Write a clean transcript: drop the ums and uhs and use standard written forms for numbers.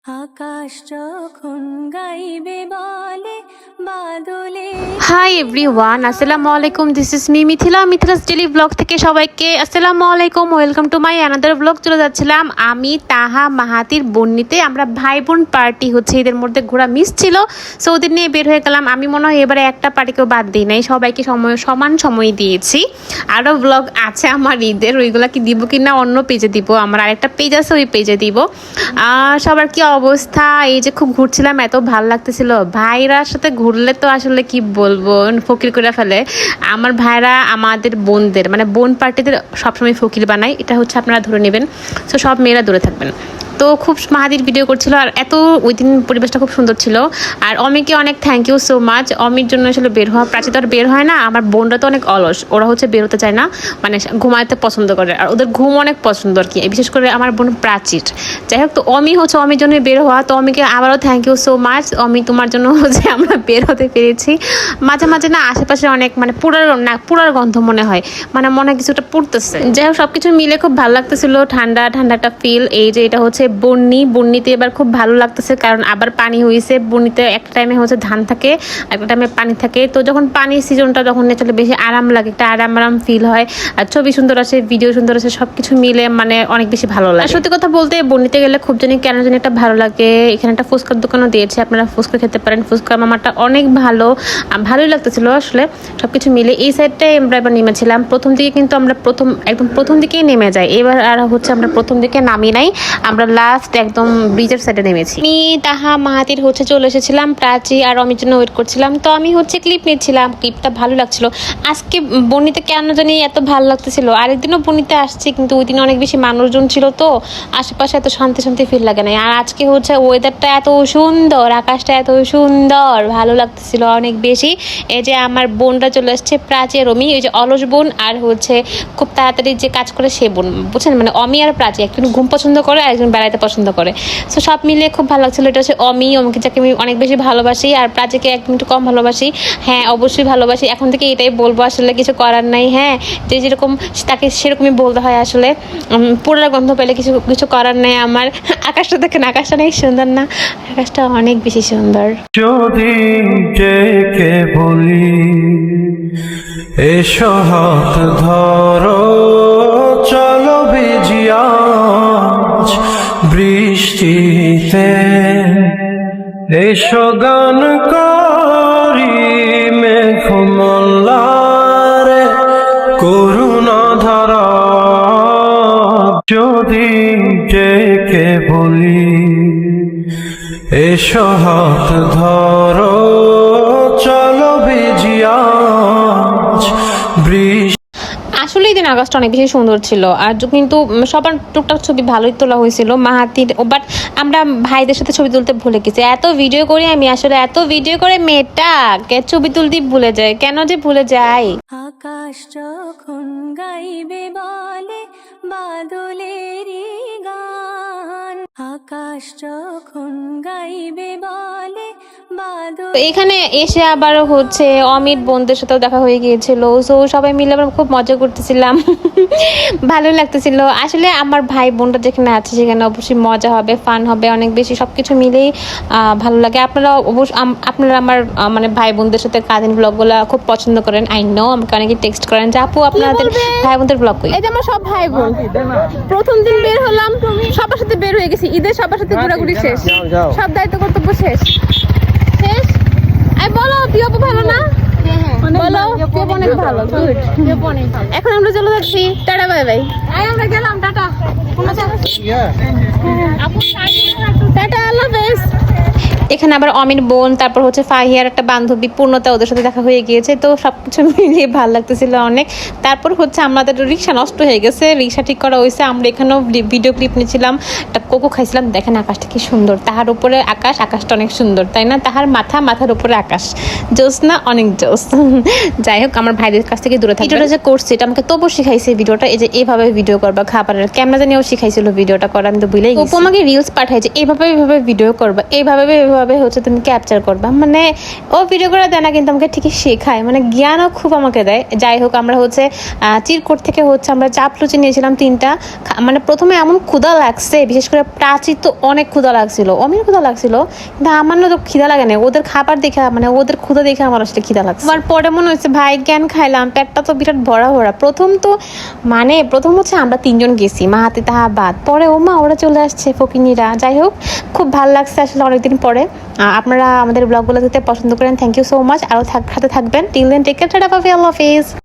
আকাশ যখন গাইবে বলে বাদলে। হাই এভরিওয়ান, আসসালামু আলাইকুম। This is me Mithila's daily blog থেকে সবাইকে আসসালামু আলাইকুম, welcome to my another blog. চলে যাচ্ছিলাম আমি, তাহা, মাহাতির বন্নিতে। আমরা ভাই বোন পার্টি হচ্ছে, এদের মধ্যে ঘোরা মিস ছিল, সো ওদের নিয়ে বের হয়ে গেলাম। আমি মনে হয় এবারে একটা পার্টিকেও বাদ দিই নাই, সবাইকে সমান সময় দিয়েছি। আরও ব্লগ আছে আমার ঈদের, ওইগুলো কি দিব কি না অন্য পেজে দিব, আমার আরেকটা পেজ আছে, ওই পেজে দিব। সবার কি অবস্থা? এই যে খুব ঘুরছিলাম, এত ভালো লাগতেছিল। ভাইরার সাথে ঘুরলে তো আসলে কি বলবো, ফকির করে ফেলে। আমার ভাইরা আমাদের বোনদের, মানে বোন পার্টিদের সবসময় ফকির বানায়, এটা হচ্ছে আপনারা ধরে নেবেন। সো সব মেয়েরা দূরে থাকবেন। তো খুব মাহাদির ভিডিও করছিল, আর এত ওই দিন পরিবেশটা খুব সুন্দর ছিল। আর অমিকে অনেক থ্যাংক ইউ সো মাচ। অমির জন্য আসলে বের হওয়া, প্রাচী তো আর বের হয় না। আমার বোনরা তো অনেক অলস, ওরা হচ্ছে বের হতে চায় না, মানে ঘুমাতে পছন্দ করে, আর ওদের ঘুম অনেক পছন্দ আর কি, বিশেষ করে আমার বোন প্রাচীর। যাই হোক, তো অমি হচ্ছে অমির জন্য বের হওয়া। তো অমিকে আবারও থ্যাংক ইউ সো মাচ। অমি, তোমার জন্য হচ্ছে আমরা বের হতে পেরেছি। মাঝে মাঝে না আশেপাশে অনেক মানে পুরার গন্ধ মনে হয়, মানে মনে হয় কিছুটা পুড়তেছে। যাই হোক, সবকিছু মিলে খুব ভালো লাগতেছিল, ঠান্ডা ঠান্ডা একটা ফিল। এই যে এটা হচ্ছে বন্নিতে এবার খুব ভালো লাগতেছে, কারণ আবার পানি হয়েছে। বন্নিতে একটা টাইমে হচ্ছে ধান থাকে, একটা টাইমে পানি থাকে। তো যখন পানির সিজনটা, তখন আসলে বেশি আরাম লাগে, একটা আরাম ফিল হয়। আর ছবি সুন্দর আছে, ভিডিও সুন্দর আছে, সবকিছু মিলে মানে অনেক বেশি ভালো লাগে। সত্যি কথা বলতে বন্নিতে গেলে খুব কেন জানি একটা ভালো লাগে। এখানে একটা ফুচকার দোকানও দিয়েছে, আপনারা ফুচকা খেতে পারেন। ফুচকা মামাটা অনেক ভালোই লাগতেছিল আসলে সবকিছু মিলে। এই সাইডটাই আমরা এবার নেমেছিলাম। প্রথম দিকে কিন্তু আমরা একদম প্রথম দিকেই নেমে যাই। এবার আর হচ্ছে আমরা প্রথম দিকে নামি নাই, আমরা লাস্ট একদম ব্রিজের সাইডে নেমেছি। আমি, তাহা, মাহাতির হচ্ছে চলে এসেছিলাম। প্রাচী আর অমির জন্য ওয়েট করছিলাম। তো আমি হচ্ছে ক্লিপ নিচ্ছিলাম, ক্লিপটা ভালো লাগছিল। আজকে বনিতে কেন জানি এত ভালো লাগতেছিল। আরেকদিনও বনিতে আসছি, কিন্তু ওই দিন অনেক বেশি মানুষজন ছিল, তো আশেপাশে এত শান্তি ফিল লাগে না। আর আজকে হচ্ছে ওয়েদারটা এত সুন্দর, আকাশটা এত সুন্দর, ভালো লাগতেছিল অনেক বেশি। এই যে আমার বোনরা চলে আসছে, প্রাচী আর অমি, ওই যে অলস বোন, আর হচ্ছে খুব তাড়াতাড়ি যে কাজ করে সে বোন, বুঝছেন? মানে অমি আর প্রাচী, একজন ঘুম পছন্দ করে আর একজন বেড়াইতে পছন্দ করে। সো সব মিলিয়ে খুব ভালো লাগছিল। এটা হচ্ছে অমিকে, যাকে আমি অনেক বেশি ভালোবাসি, আর প্রাচীকে একটু কম ভালোবাসি। হ্যাঁ, অবশ্যই ভালোবাসি। এখন থেকে এটাই বলবো, আসলে কিছু করার নাই। হ্যাঁ, যে যেরকম তাকে সেরকমই বলতে হয় আসলে। পুরো গন্ধ পেলে কিছু করার নেই আমার। আকাশটা দেখেন, আকাশটা অনেক সুন্দর না? আকাশটা অনেক বেশি সুন্দর। যদি ডেকে বলি এসো হাত ধরো, চলো ভিজি আজ বৃষ্টিতে, এসো গান করি মেঘমল্লারে করুণা ধারা। যদি ডেকে বলি এসো হাত ধরো, চলো ভিজি আজ বৃষ্টি। আসলে এই দিন আকাশটা অনেক বেশি সুন্দর ছিল। আর কিন্তু সবার টুকটাক ছবি ভালোই তোলা হয়েছিল মাহাতির। বাট আমরা ভাইদের সাথে ছবি তুলতে ভুলে গেছি। এত ভিডিও করি আমি, আসলে এত ভিডিও করে মেয়েটাকে ছবি তুলতে ভুলে যায়, কেন যে ভুলে যাই। আকাশ যখন গাইবে বলে বাদলেরই গান, আকাশ যখন গাইবে বলে বাদল। এখানে এসে আবার হচ্ছে অমিত বোনদের সাথেও দেখা হয়ে গিয়েছিল। সো সবাই মিলে আমরা খুব মজা করতেছিলাম, ভালো লাগতেছিল। আসলে আমার ভাই বোনরা যেখানে আছে, সেখানে অবশ্যই মজা হবে, ফান হবে অনেক বেশি, সবকিছু মিলেই ভালো লাগে। আপনারা আমার মানে ভাই বোনদের সাথে কাজিন ব্লগগুলো খুব পছন্দ করেন। আই নো, আমাকে অনেকে টেক্সট করেন যে আপু আপনাদের ভাই বোনদের ব্লগ কই। এই যে আমরা সব ভাই বোন, প্রথম দিন বের হলাম, সবার সাথে বের হয়ে গেছি। ঈদের সবার সাথে ঘোরাঘুরি শেষ, সব দায়িত্ব কর্তব্য শেষ। বলো প্রিয় ভালো না? বলো প্রিয় অনেক ভালো, গুড। এখন আমরা চলে যাচ্ছি, টাটা বাই বাই। আমরা গেলাম, টাটা। টাটা, আল্লাহ হাফেজ। এখানে আবার অমির বোন, তারপর হচ্ছে ফাহিয়ার একটা বান্ধবী পূর্ণতা, ওদের সাথে দেখা হয়ে গিয়েছে। তো সবকিছু মিলিয়ে ভালো লাগতেছিল অনেক। তারপর হচ্ছে আমাদের রিক্সা নষ্ট হয়ে গেছে, রিক্সা ঠিক করা হয়েছে। আমরা এখানেও ভিডিও ক্লিপ নিয়েছিলাম, একটা কোকো খাইছিলাম। দেখেন আকাশটা কি সুন্দর, তাহার উপরে আকাশটা অনেক সুন্দর, তাই না? তাহার মাথার উপরে আকাশ, জোস না? অনেক জোস। যাই হোক, আমার ভাইদের কাছ থেকে দূরে থাকি। ভিডিওটা যে করছি, এটা আমাকে তবু শিখাইছে ভিডিওটা, এই যে এইভাবে ভিডিও করবা, খাবারের ক্যামেরা জানিয়েও শিখাইছিল ভিডিওটা করা, আমি তো ভুলেই গেছি। আমাকে রিলস পাঠাইছে, এইভাবে ভিডিও করবা, এইভাবে কিভাবে হচ্ছে তুমি ক্যাপচার করবা, মানে ও ভিডিও করে দেয় না কিন্তু আমাকে ঠিকই শেখায়, মানে জ্ঞানও খুব আমাকে দেয়। যাই হোক, আমরা হচ্ছে চিরকুট থেকে হচ্ছে আমরা চাপ লুচি নিয়েছিলাম 3টা। মানে প্রথমে এমন ক্ষুধা লাগছে, বিশেষ করে প্রাচীর তো অনেক ক্ষুধা লাগছিল, অমির ক্ষুধা লাগছিল, কিন্তু আমার না তো খিদা লাগে না, ওদের খাবার দেখে মানে ওদের ক্ষুধা দেখে আমার আসলে খিদা লাগছে। আমার পরে মনে হচ্ছে ভাই জ্ঞান খাইলাম, পেটটা তো বিরাট ভরা ভরা। প্রথম হচ্ছে আমরা 3জন গেছি, মাহাতি তাহা বাদ, পরে ওরা চলে আসছে ফকিনিরা। যাই হোক, খুব ভালো লাগছে আসলে অনেকদিন পরে। আপনারা আমাদের ব্লগগুলো দেখতে পছন্দ করেন, থ্যাংক ইউ সো মাচ। আরও সাথে থাকবেন। Till then take care, tata, bye bye, আল্লাহ হাফেজ।